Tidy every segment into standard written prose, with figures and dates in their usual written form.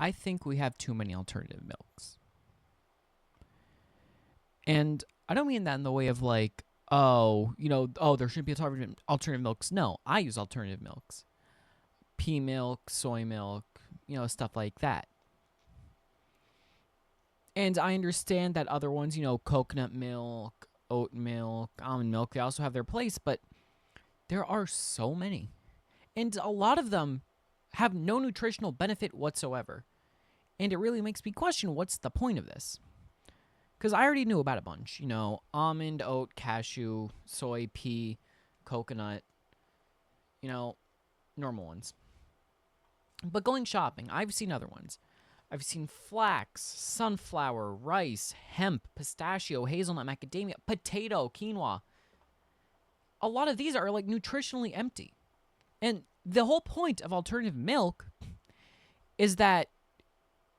I think we have too many alternative milks. And I don't mean that in the way of like, oh, there shouldn't be alternative milks. No, I use alternative milks. Pea milk, soy milk, stuff like that. And I understand that other ones, coconut milk, oat milk, almond milk, they also have their place, but there are so many. And a lot of them have no nutritional benefit whatsoever. And it really makes me question, what's the point of this? Because I already knew about a bunch, almond, oat, cashew, soy, pea, coconut, normal ones. But going shopping, I've seen other ones. I've seen flax, sunflower, rice, hemp, pistachio, hazelnut, macadamia, potato, quinoa. A lot of these are like nutritionally empty. And the whole point of alternative milk is that,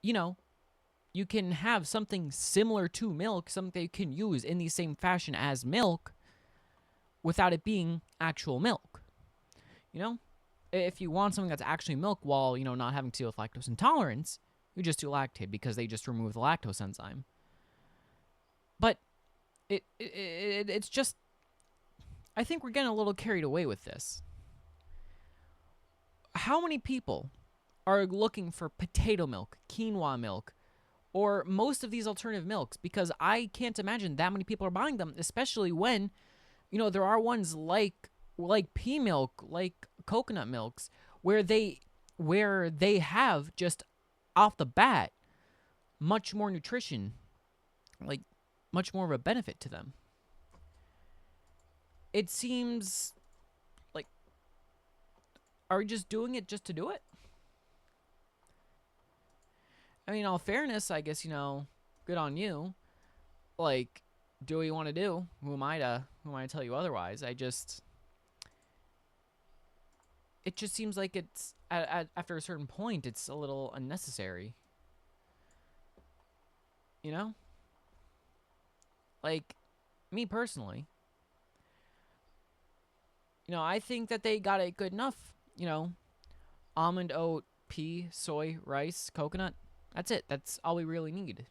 you can have something similar to milk, something you can use in the same fashion as milk without it being actual milk. If you want something that's actually milk while, not having to deal with lactose intolerance, you just do Lactaid because they just remove the lactose enzyme. But it's just, I think we're getting a little carried away with this. How many people are looking for potato milk, quinoa milk, or most of these alternative milks? Because I can't imagine that many people are buying them, especially when, there are ones like pea milk, like coconut milks, where they have just off the bat much more nutrition, like much more of a benefit to them. It seems like, are we just doing it just to do it? I mean, in all fairness, I guess, good on you. Like, do what you want to do. Who am I to tell you otherwise? It just seems like it's after a certain point, it's a little unnecessary. Like, me personally, I think that they got it good enough. Almond, oat, pea, soy, rice, coconut. That's it. That's all we really need.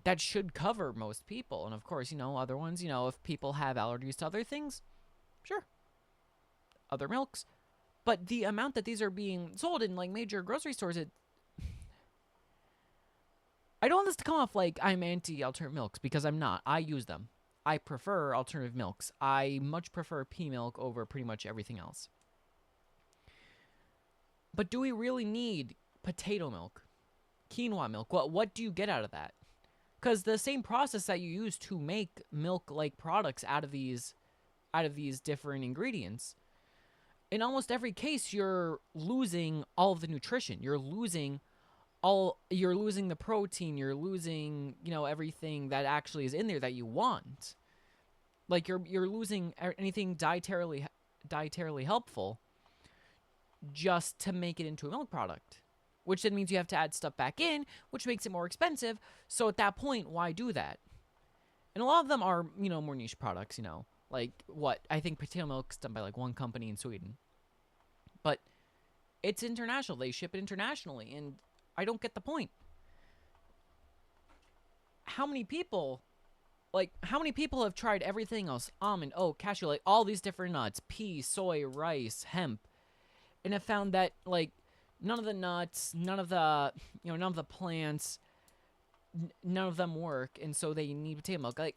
That should cover most people. And of course, other ones, if people have allergies to other things, sure. Other milks. But the amount that these are being sold in like major grocery stores, I don't want this to come off like I'm anti-alternative milks, because I'm not. I use them. I prefer alternative milks. I much prefer pea milk over pretty much everything else. But do we really need potato milk, quinoa milk? What do you get out of that? Because the same process that you use to make milk-like products out of these different ingredients, in almost every case, you're losing all of the nutrition. You're losing the protein. You're losing, everything that actually is in there that you want. Like, you're losing anything dietarily helpful just to make it into a milk product, which then means you have to add stuff back in, which makes it more expensive. So at that point, why do that? And a lot of them are, more niche products, like what? I think potato milk's done by like one company in Sweden. But it's international. They ship it internationally, and I don't get the point. How many people have tried everything else? Almond, oat, cashew, like all these different nuts, pea, soy, rice, hemp, and have found that like none of the nuts, none of the plants, none of them work, and so they need potato milk. Like,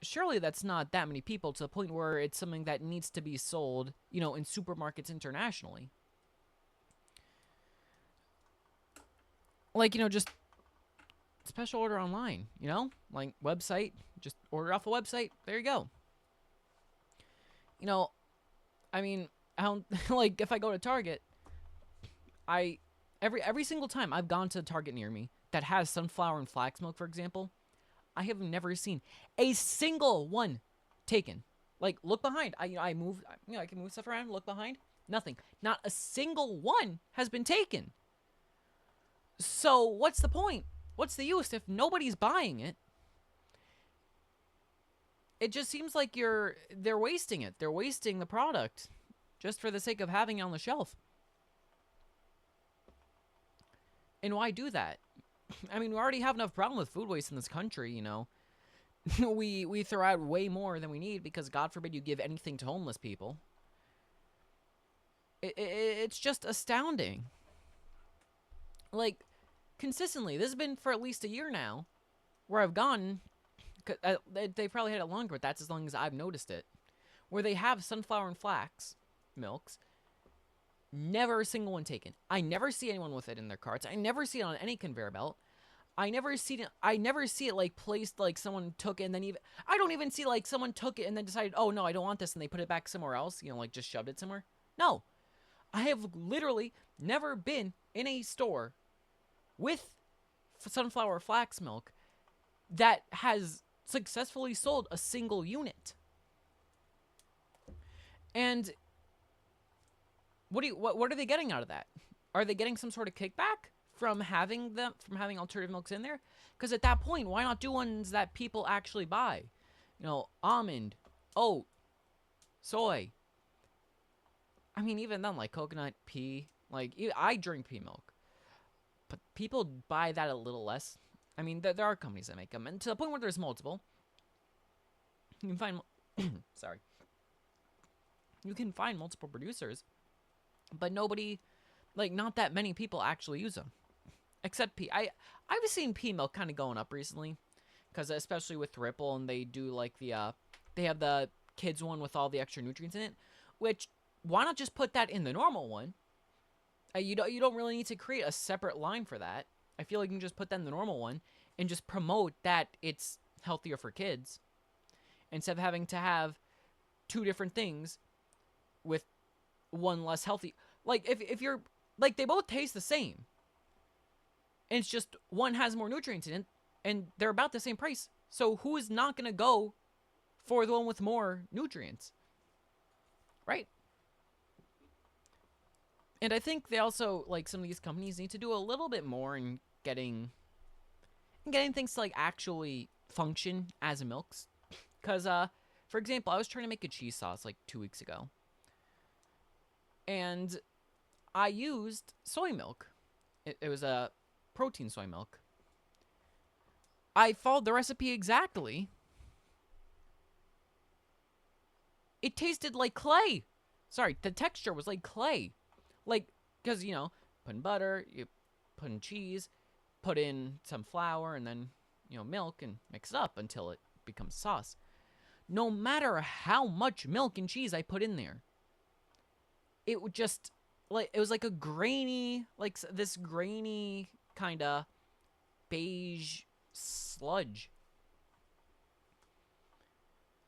surely that's not that many people to the point where it's something that needs to be sold, in supermarkets internationally. Like, just special order online, like website, just order off a website. There you go. I mean, I don't like if I go to Target, every single time I've gone to a Target near me that has sunflower and flax milk, for example, I have never seen a single one taken. Like, look behind. I move, I can move stuff around, look behind. Nothing. Not a single one has been taken. So what's the point? What's the use if nobody's buying it? It just seems like they're wasting it. They're wasting the product just for the sake of having it on the shelf. And why do that? I mean, we already have enough problem with food waste in this country, you know. we throw out way more than we need because God forbid you give anything to homeless people. It's just astounding. Like, consistently, this has been for at least a year now, where I've gone, they probably had it longer, but that's as long as I've noticed it, where they have sunflower and flax milks, never a single one taken. I never see anyone with it in their carts. I never see it on any conveyor belt. I never see it like placed, like someone took it and then I don't even see like someone took it and then decided, oh no, I don't want this, and they put it back somewhere else, you know, like just shoved it somewhere. No. I have literally never been in a store with sunflower flax milk that has successfully sold a single unit. And what are they getting out of that? Are they getting some sort of kickback from having alternative milks in there? Because at that point, why not do ones that people actually buy? You know, almond, oat, soy. I mean, even then, like coconut, pea. Like, I drink pea milk, but people buy that a little less. I mean, there are companies that make them, and to the point where there's multiple. You can find, sorry. You can find multiple producers, but nobody, like, not that many people actually use them. Except pea. I've seen pea milk kind of going up recently, because especially with Ripple, and they do like they have the kids one with all the extra nutrients in it. Which, why not just put that in the normal one? You don't really need to create a separate line for that. I feel like you can just put that in the normal one and just promote that it's healthier for kids, instead of having to have two different things with one less healthy. Like, if you're, like, they both taste the same. And it's just one has more nutrients in it, and they're about the same price. So who is not going to go for the one with more nutrients? Right? And I think they also, like, some of these companies need to do a little bit more in getting things to, like, actually function as milks. Because, for example, I was trying to make a cheese sauce, like, 2 weeks ago. And I used soy milk. It was a protein soy milk. I followed the recipe exactly. It tasted like clay. Sorry, the texture was like clay. Like, because, you know, put in butter, you put in cheese, put in some flour, and then, you know, milk, and mix it up until it becomes sauce. No matter how much milk and cheese I put in there, it would just, like, it was like a grainy, like this grainy kind of beige sludge.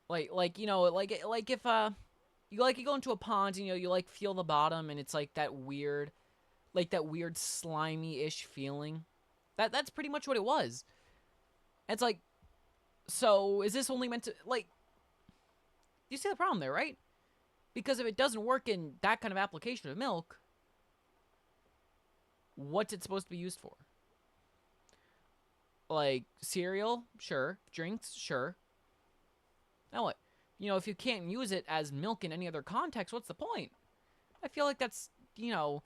Like you know, like if you go into a pond and, you know, you like feel the bottom and it's like that weird slimy-ish feeling. That's pretty much what it was. It's like, so is this only meant to, like, you see the problem there, right? Because if it doesn't work in that kind of application of milk, what's it supposed to be used for? Like, cereal? Sure. Drinks? Sure. Now what? You know, if you can't use it as milk in any other context, what's the point? I feel like that's, you know,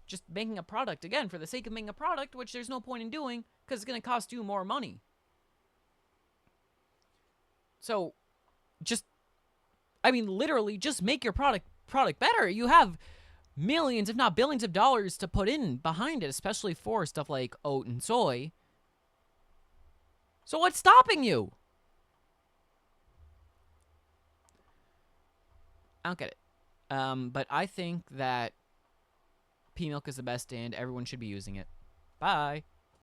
just making a product, again, for the sake of making a product, which there's no point in doing, because it's going to cost you more money. So, just, I mean, literally, just make your product better. You have millions, if not billions of dollars to put in behind it, especially for stuff like oat and soy. So what's stopping you? I don't get it. But I think that pea milk is the best, and everyone should be using it. Bye.